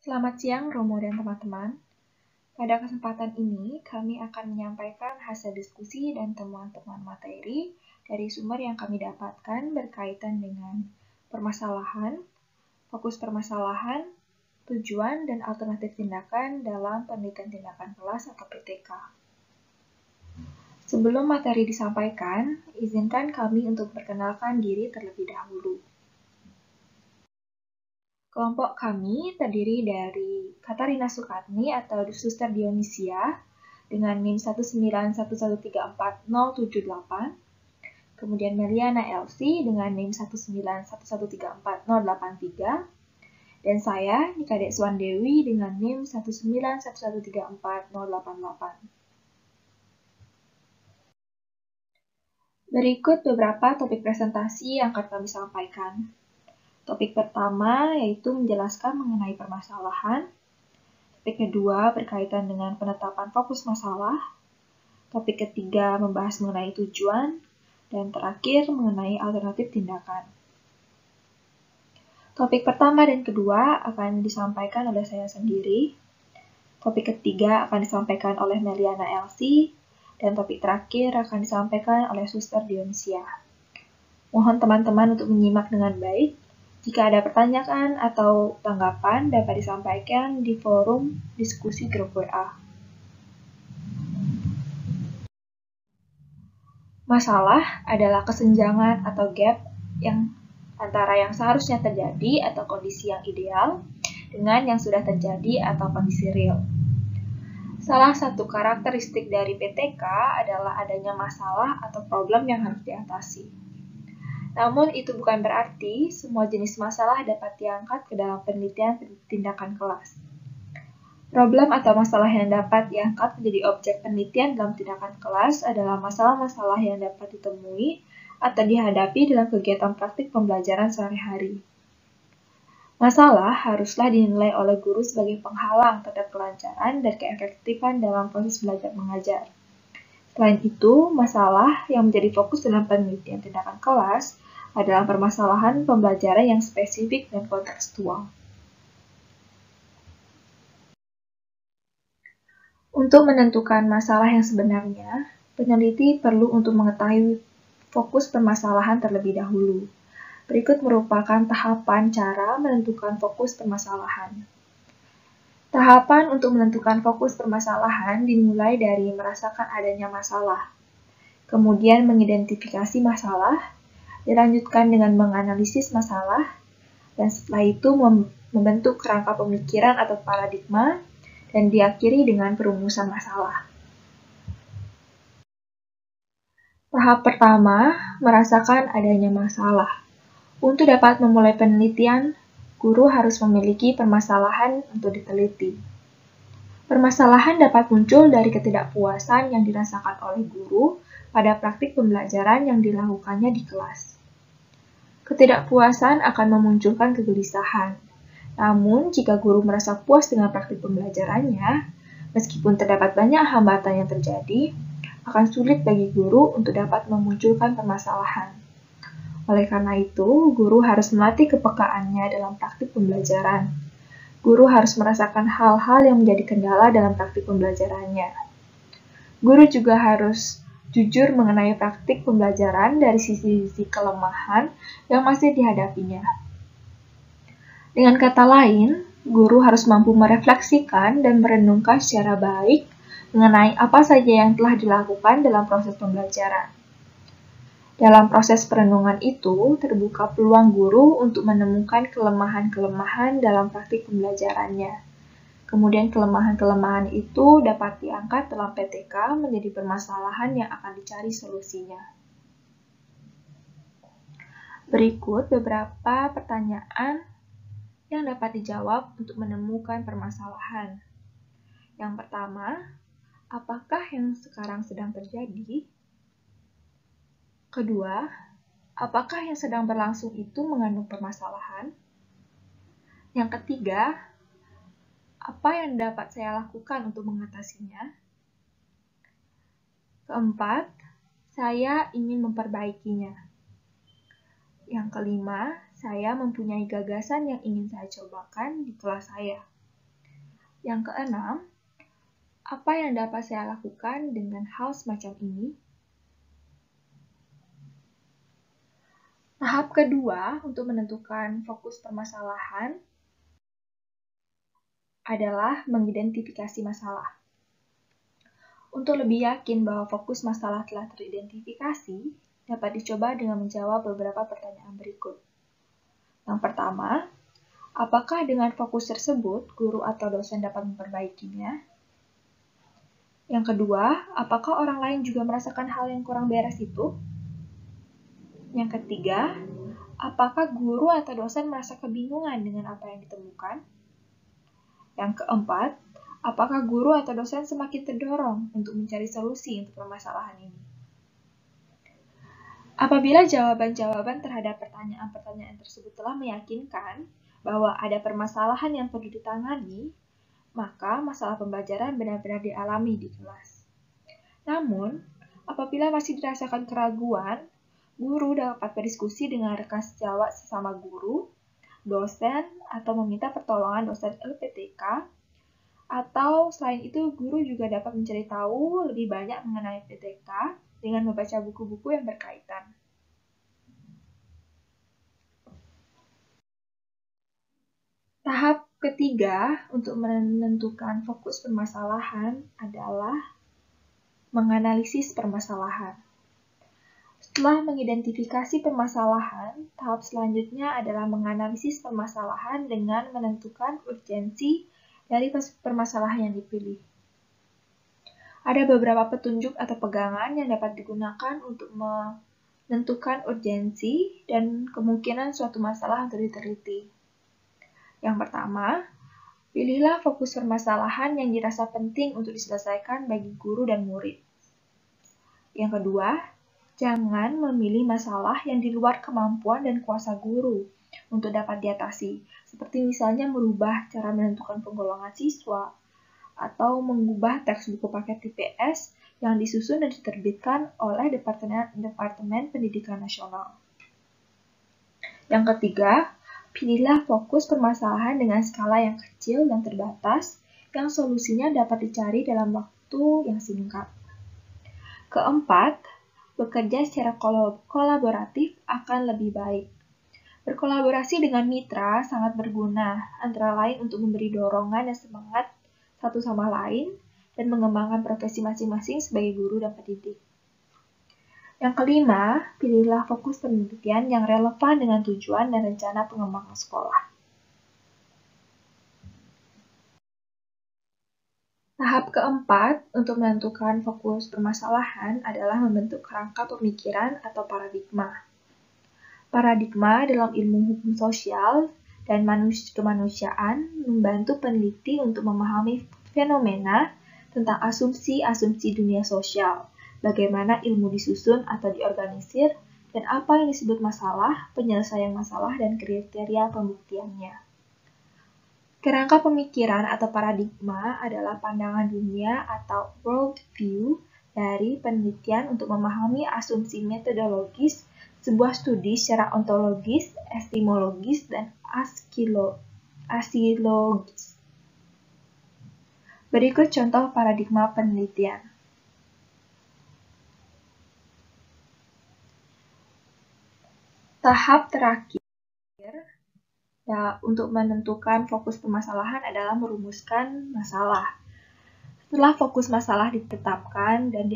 Selamat siang, Romo dan teman-teman. Pada kesempatan ini, kami akan menyampaikan hasil diskusi dan temuan-temuan materi dari sumber yang kami dapatkan berkaitan dengan permasalahan, fokus permasalahan, tujuan, dan alternatif tindakan dalam penelitian tindakan kelas atau PTK. Sebelum materi disampaikan, izinkan kami untuk memperkenalkan diri terlebih dahulu. Kelompok kami terdiri dari Katarina Sukatni atau Suster Dionisia dengan NIM 191134078, kemudian Meliana Elsie dengan NIM 191134083, dan saya, Nikadek Swandewi dengan NIM 191134088. Berikut beberapa topik presentasi yang akan kami sampaikan. Topik pertama yaitu menjelaskan mengenai permasalahan. Topik kedua berkaitan dengan penetapan fokus masalah. Topik ketiga membahas mengenai tujuan. Dan terakhir mengenai alternatif tindakan. Topik pertama dan kedua akan disampaikan oleh saya sendiri. Topik ketiga akan disampaikan oleh Meliana Elsie. Dan topik terakhir akan disampaikan oleh Suster Dionisia. Mohon teman-teman untuk menyimak dengan baik. Jika ada pertanyaan atau tanggapan, dapat disampaikan di forum diskusi grup WA. Masalah adalah kesenjangan atau gap yang antara yang seharusnya terjadi atau kondisi yang ideal dengan yang sudah terjadi atau kondisi real. Salah satu karakteristik dari PTK adalah adanya masalah atau problem yang harus diatasi. Namun itu bukan berarti semua jenis masalah dapat diangkat ke dalam penelitian tindakan kelas. Problem atau masalah yang dapat diangkat menjadi objek penelitian dalam tindakan kelas adalah masalah-masalah yang dapat ditemui atau dihadapi dalam kegiatan praktik pembelajaran sehari-hari. Masalah haruslah dinilai oleh guru sebagai penghalang terhadap kelancaran dan keefektifan dalam proses belajar mengajar. Selain itu, masalah yang menjadi fokus dalam penelitian tindakan kelas adalah permasalahan pembelajaran yang spesifik dan kontekstual. Untuk menentukan masalah yang sebenarnya, peneliti perlu untuk mengetahui fokus permasalahan terlebih dahulu. Berikut merupakan tahapan cara menentukan fokus permasalahan. Tahapan untuk menentukan fokus permasalahan dimulai dari merasakan adanya masalah, kemudian mengidentifikasi masalah, dilanjutkan dengan menganalisis masalah, dan setelah itu membentuk kerangka pemikiran atau paradigma, dan diakhiri dengan perumusan masalah. Tahap pertama, merasakan adanya masalah. Untuk dapat memulai penelitian, guru harus memiliki permasalahan untuk diteliti. Permasalahan dapat muncul dari ketidakpuasan yang dirasakan oleh guru pada praktik pembelajaran yang dilakukannya di kelas. Ketidakpuasan akan memunculkan kegelisahan. Namun, jika guru merasa puas dengan praktik pembelajarannya, meskipun terdapat banyak hambatan yang terjadi, akan sulit bagi guru untuk dapat memunculkan permasalahan. Oleh karena itu, guru harus melatih kepekaannya dalam praktik pembelajaran. Guru harus merasakan hal-hal yang menjadi kendala dalam praktik pembelajarannya. Guru juga harus jujur mengenai praktik pembelajaran dari sisi-sisi kelemahan yang masih dihadapinya. Dengan kata lain, guru harus mampu merefleksikan dan merenungkan secara baik mengenai apa saja yang telah dilakukan dalam proses pembelajaran. Dalam proses perenungan itu, terbuka peluang guru untuk menemukan kelemahan-kelemahan dalam praktik pembelajarannya. Kemudian kelemahan-kelemahan itu dapat diangkat dalam PTK menjadi permasalahan yang akan dicari solusinya. Berikut beberapa pertanyaan yang dapat dijawab untuk menemukan permasalahan. Yang pertama, apakah yang sekarang sedang terjadi? Kedua, apakah yang sedang berlangsung itu mengandung permasalahan? Yang ketiga, apa yang dapat saya lakukan untuk mengatasinya? Keempat, saya ingin memperbaikinya. Yang kelima, saya mempunyai gagasan yang ingin saya cobakan di kelas saya. Yang keenam, apa yang dapat saya lakukan dengan hal semacam ini? Tahap kedua untuk menentukan fokus permasalahan adalah mengidentifikasi masalah. Untuk lebih yakin bahwa fokus masalah telah teridentifikasi, dapat dicoba dengan menjawab beberapa pertanyaan berikut. Yang pertama, apakah dengan fokus tersebut, guru atau dosen dapat memperbaikinya? Yang kedua, apakah orang lain juga merasakan hal yang kurang beres itu? Yang ketiga, apakah guru atau dosen merasa kebingungan dengan apa yang ditemukan? Yang keempat, apakah guru atau dosen semakin terdorong untuk mencari solusi untuk permasalahan ini? Apabila jawaban-jawaban terhadap pertanyaan-pertanyaan tersebut telah meyakinkan bahwa ada permasalahan yang perlu ditangani, maka masalah pembelajaran benar-benar dialami di kelas. Namun, apabila masih dirasakan keraguan, guru dapat berdiskusi dengan rekan sejawat sesama guru, dosen, atau meminta pertolongan dosen LPTK, atau selain itu guru juga dapat mencari tahu lebih banyak mengenai PTK dengan membaca buku-buku yang berkaitan. Tahap ketiga untuk menentukan fokus permasalahan adalah menganalisis permasalahan. Setelah mengidentifikasi permasalahan, tahap selanjutnya adalah menganalisis permasalahan dengan menentukan urgensi dari permasalahan yang dipilih. Ada beberapa petunjuk atau pegangan yang dapat digunakan untuk menentukan urgensi dan kemungkinan suatu masalah untuk diteliti. Yang pertama, pilihlah fokus permasalahan yang dirasa penting untuk diselesaikan bagi guru dan murid. Yang kedua, jangan memilih masalah yang di luar kemampuan dan kuasa guru untuk dapat diatasi, seperti misalnya merubah cara menentukan penggolongan siswa, atau mengubah teks buku paket TPS yang disusun dan diterbitkan oleh Departemen Pendidikan Nasional. Yang ketiga, pilihlah fokus permasalahan dengan skala yang kecil dan terbatas, yang solusinya dapat dicari dalam waktu yang singkat. Keempat, bekerja secara kolaboratif akan lebih baik. Berkolaborasi dengan mitra sangat berguna, antara lain untuk memberi dorongan dan semangat satu sama lain, dan mengembangkan profesi masing-masing sebagai guru dan pendidik. Yang kelima, pilihlah fokus penelitian yang relevan dengan tujuan dan rencana pengembangan sekolah. Tahap keempat untuk menentukan fokus permasalahan adalah membentuk kerangka pemikiran atau paradigma. Paradigma dalam ilmu hukum sosial dan kemanusiaan membantu peneliti untuk memahami fenomena tentang asumsi-asumsi dunia sosial, bagaimana ilmu disusun atau diorganisir, dan apa yang disebut masalah, penyelesaian masalah, dan kriteria pembuktiannya. Kerangka pemikiran atau paradigma adalah pandangan dunia atau world view dari penelitian untuk memahami asumsi metodologis sebuah studi secara ontologis, epistemologis, dan asilogis. Berikut contoh paradigma penelitian. Tahap terakhir untuk menentukan fokus permasalahan adalah merumuskan masalah. Setelah fokus masalah ditetapkan dan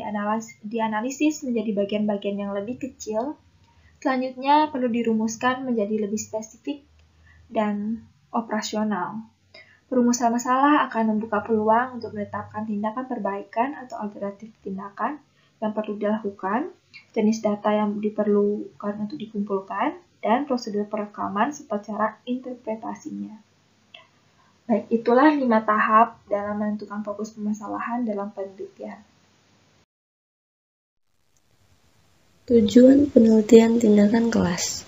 dianalisis menjadi bagian-bagian yang lebih kecil, selanjutnya perlu dirumuskan menjadi lebih spesifik dan operasional. Perumusan masalah akan membuka peluang untuk menetapkan tindakan perbaikan atau alternatif tindakan yang perlu dilakukan, jenis data yang diperlukan untuk dikumpulkan, dan prosedur perekaman serta cara interpretasinya. Baik, itulah 5 tahap dalam menentukan fokus permasalahan dalam penelitian. Tujuan penelitian tindakan kelas.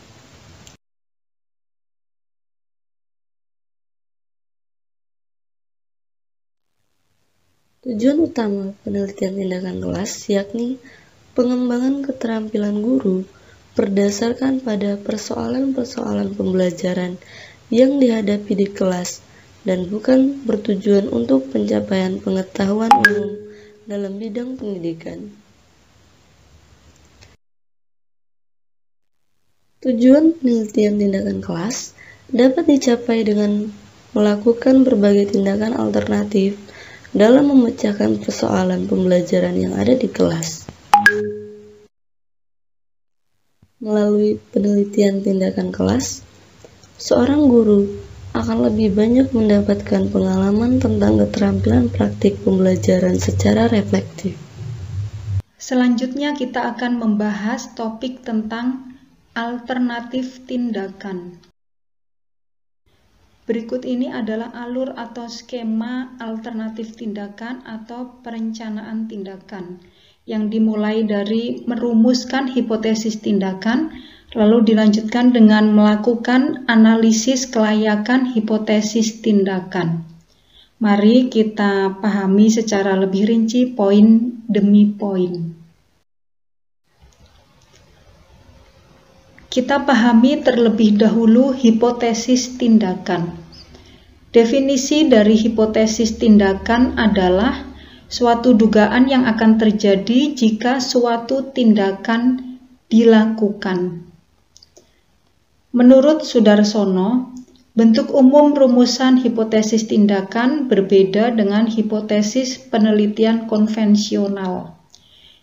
Tujuan utama penelitian tindakan kelas yakni pengembangan keterampilan guru berdasarkan pada persoalan-persoalan pembelajaran yang dihadapi di kelas dan bukan bertujuan untuk pencapaian pengetahuan umum dalam bidang pendidikan. Tujuan penelitian tindakan kelas dapat dicapai dengan melakukan berbagai tindakan alternatif dalam memecahkan persoalan pembelajaran yang ada di kelas. Melalui penelitian tindakan kelas, seorang guru akan lebih banyak mendapatkan pengalaman tentang keterampilan praktik pembelajaran secara reflektif. Selanjutnya kita akan membahas topik tentang alternatif tindakan. Berikut ini adalah alur atau skema alternatif tindakan atau perencanaan tindakan yang dimulai dari merumuskan hipotesis tindakan, lalu dilanjutkan dengan melakukan analisis kelayakan hipotesis tindakan. Mari kita pahami secara lebih rinci poin demi poin. Kita pahami terlebih dahulu hipotesis tindakan. Definisi dari hipotesis tindakan adalah suatu dugaan yang akan terjadi jika suatu tindakan dilakukan. Menurut Sudarsono, bentuk umum rumusan hipotesis tindakan berbeda dengan hipotesis penelitian konvensional.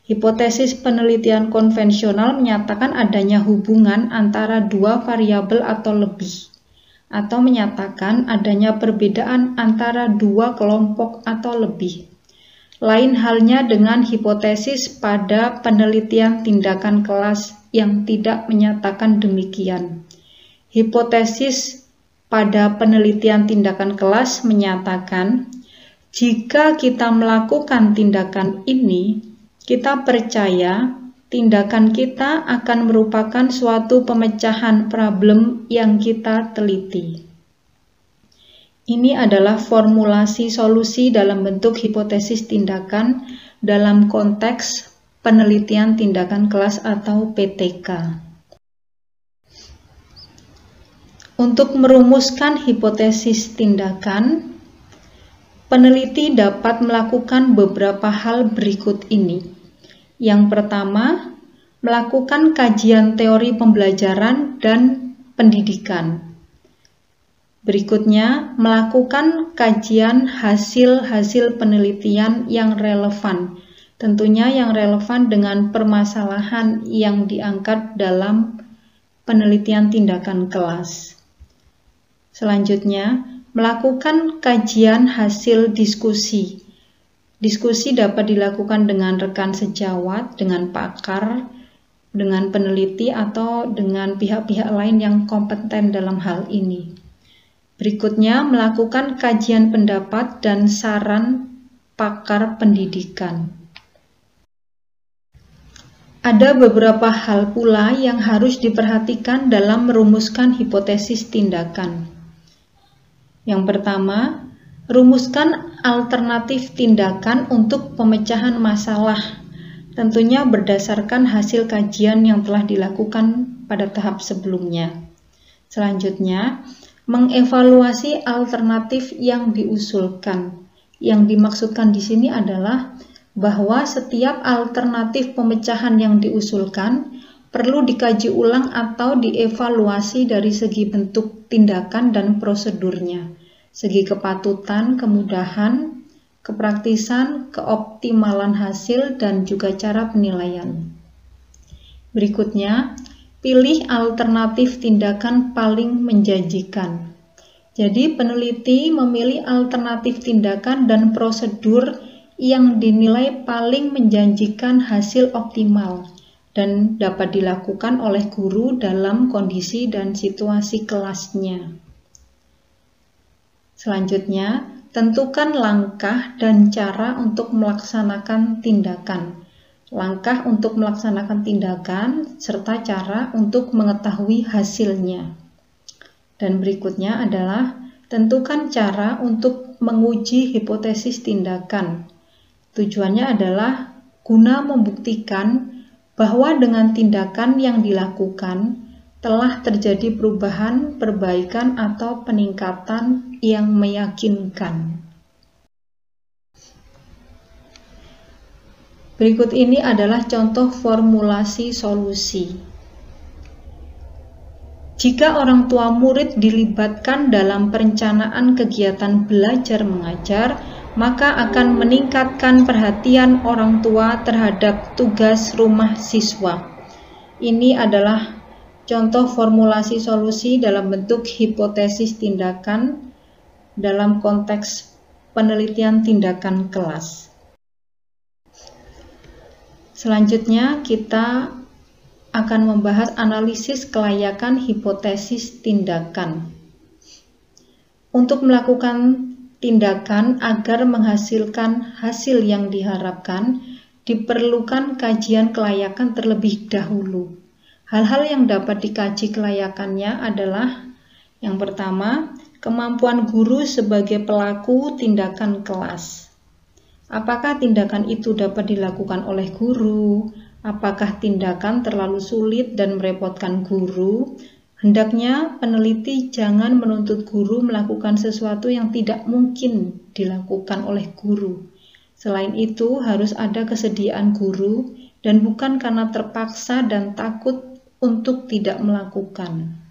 Hipotesis penelitian konvensional menyatakan adanya hubungan antara dua variabel atau lebih, atau menyatakan adanya perbedaan antara dua kelompok atau lebih. Lain halnya dengan hipotesis pada penelitian tindakan kelas yang tidak menyatakan demikian. Hipotesis pada penelitian tindakan kelas menyatakan, jika kita melakukan tindakan ini, kita percaya tindakan kita akan merupakan suatu pemecahan problem yang kita teliti. Ini adalah formulasi solusi dalam bentuk hipotesis tindakan dalam konteks penelitian tindakan kelas atau PTK. Untuk merumuskan hipotesis tindakan, peneliti dapat melakukan beberapa hal berikut ini. Yang pertama, melakukan kajian teori pembelajaran dan pendidikan. Berikutnya, melakukan kajian hasil-hasil penelitian yang relevan, tentunya yang relevan dengan permasalahan yang diangkat dalam penelitian tindakan kelas. Selanjutnya, melakukan kajian hasil diskusi. Diskusi dapat dilakukan dengan rekan sejawat, dengan pakar, dengan peneliti, atau dengan pihak-pihak lain yang kompeten dalam hal ini. Berikutnya, melakukan kajian pendapat dan saran pakar pendidikan. Ada beberapa hal pula yang harus diperhatikan dalam merumuskan hipotesis tindakan. Yang pertama, rumuskan alternatif tindakan untuk pemecahan masalah, tentunya berdasarkan hasil kajian yang telah dilakukan pada tahap sebelumnya. Selanjutnya, mengevaluasi alternatif yang diusulkan. Yang dimaksudkan di sini adalah bahwa setiap alternatif pemecahan yang diusulkan perlu dikaji ulang atau dievaluasi dari segi bentuk tindakan dan prosedurnya, segi kepatutan, kemudahan, kepraktisan, keoptimalan hasil, dan juga cara penilaian. Berikutnya, pilih alternatif tindakan paling menjanjikan. Jadi, peneliti memilih alternatif tindakan dan prosedur yang dinilai paling menjanjikan hasil optimal dan dapat dilakukan oleh guru dalam kondisi dan situasi kelasnya. Selanjutnya, tentukan langkah dan cara untuk melaksanakan tindakan. Langkah untuk melaksanakan tindakan, serta cara untuk mengetahui hasilnya. Dan berikutnya adalah tentukan cara untuk menguji hipotesis tindakan. Tujuannya adalah guna membuktikan bahwa dengan tindakan yang dilakukan telah terjadi perubahan, perbaikan, atau peningkatan yang meyakinkan. Berikut ini adalah contoh formulasi solusi. Jika orang tua murid dilibatkan dalam perencanaan kegiatan belajar mengajar, maka akan meningkatkan perhatian orang tua terhadap tugas rumah siswa. Ini adalah contoh formulasi solusi dalam bentuk hipotesis tindakan dalam konteks penelitian tindakan kelas. Selanjutnya kita akan membahas analisis kelayakan hipotesis tindakan. Untuk melakukan tindakan agar menghasilkan hasil yang diharapkan, diperlukan kajian kelayakan terlebih dahulu. Hal-hal yang dapat dikaji kelayakannya adalah yang pertama, kemampuan guru sebagai pelaku tindakan kelas. Apakah tindakan itu dapat dilakukan oleh guru? Apakah tindakan terlalu sulit dan merepotkan guru? Hendaknya peneliti jangan menuntut guru melakukan sesuatu yang tidak mungkin dilakukan oleh guru. Selain itu, harus ada kesediaan guru dan bukan karena terpaksa dan takut untuk tidak melakukan.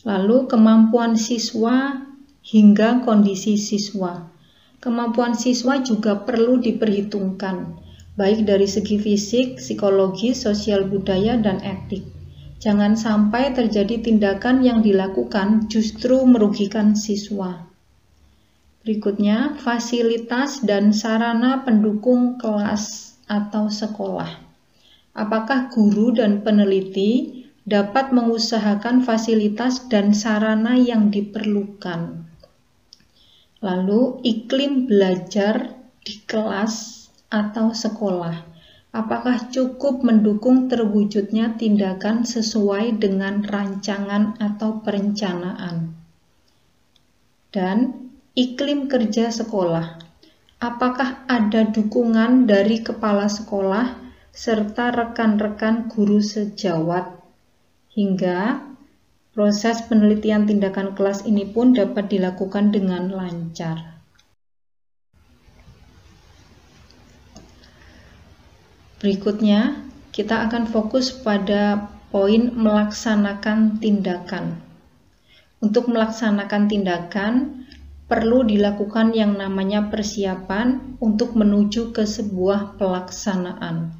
Lalu, kemampuan siswa hingga kondisi siswa. Kemampuan siswa juga perlu diperhitungkan, baik dari segi fisik, psikologi, sosial budaya, dan etik. Jangan sampai terjadi tindakan yang dilakukan justru merugikan siswa. Berikutnya, fasilitas dan sarana pendukung kelas atau sekolah. Apakah guru dan peneliti dapat mengusahakan fasilitas dan sarana yang diperlukan? Lalu, iklim belajar di kelas atau sekolah. Apakah cukup mendukung terwujudnya tindakan sesuai dengan rancangan atau perencanaan? Dan iklim kerja sekolah. Apakah ada dukungan dari kepala sekolah serta rekan-rekan guru sejawat hingga proses penelitian tindakan kelas ini pun dapat dilakukan dengan lancar. Berikutnya, kita akan fokus pada poin melaksanakan tindakan. Untuk melaksanakan tindakan, perlu dilakukan yang namanya persiapan untuk menuju ke sebuah pelaksanaan.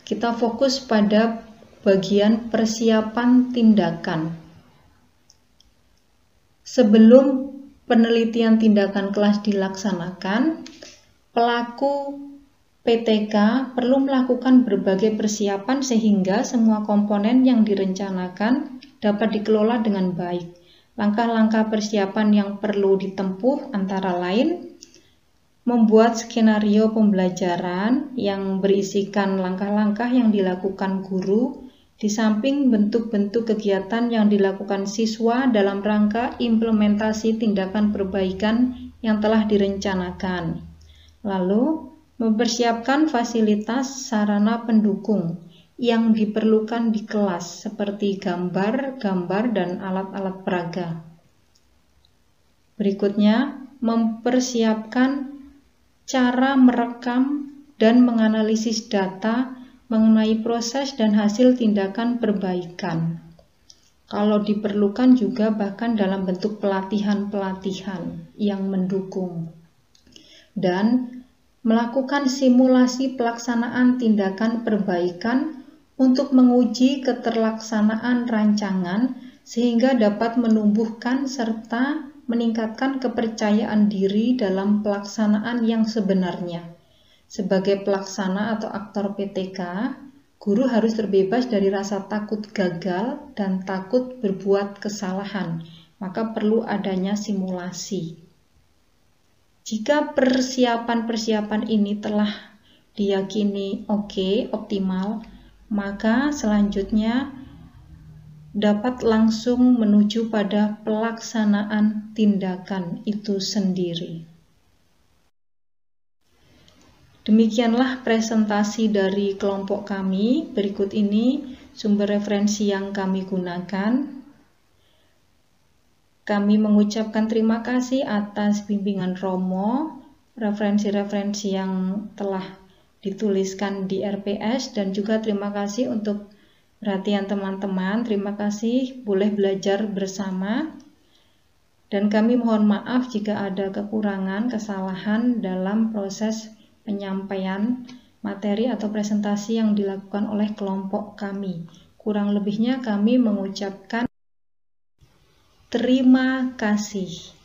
Kita fokus pada bagian persiapan tindakan. Sebelum penelitian tindakan kelas dilaksanakan, pelaku PTK perlu melakukan berbagai persiapan sehingga semua komponen yang direncanakan dapat dikelola dengan baik. Langkah-langkah persiapan yang perlu ditempuh antara lain membuat skenario pembelajaran yang berisikan langkah-langkah yang dilakukan guru, di samping bentuk-bentuk kegiatan yang dilakukan siswa dalam rangka implementasi tindakan perbaikan yang telah direncanakan. Lalu, mempersiapkan fasilitas sarana pendukung yang diperlukan di kelas seperti gambar, dan alat-alat peraga. Berikutnya, mempersiapkan cara merekam dan menganalisis data mengenai proses dan hasil tindakan perbaikan. Kalau diperlukan juga bahkan dalam bentuk pelatihan-pelatihan yang mendukung. Dan melakukan simulasi pelaksanaan tindakan perbaikan untuk menguji keterlaksanaan rancangan sehingga dapat menumbuhkan serta meningkatkan kepercayaan diri dalam pelaksanaan yang sebenarnya. Sebagai pelaksana atau aktor PTK, guru harus terbebas dari rasa takut gagal dan takut berbuat kesalahan, maka perlu adanya simulasi. Jika persiapan-persiapan ini telah diyakini optimal, maka selanjutnya dapat langsung menuju pada pelaksanaan tindakan itu sendiri. Demikianlah presentasi dari kelompok kami. Berikut ini sumber referensi yang kami gunakan. Kami mengucapkan terima kasih atas bimbingan Romo, referensi-referensi yang telah dituliskan di RPS, dan juga terima kasih untuk perhatian teman-teman. Terima kasih boleh belajar bersama. Dan kami mohon maaf jika ada kekurangan, kesalahan dalam proses penyampaian materi atau presentasi yang dilakukan oleh kelompok kami. Kurang lebihnya kami mengucapkan terima kasih.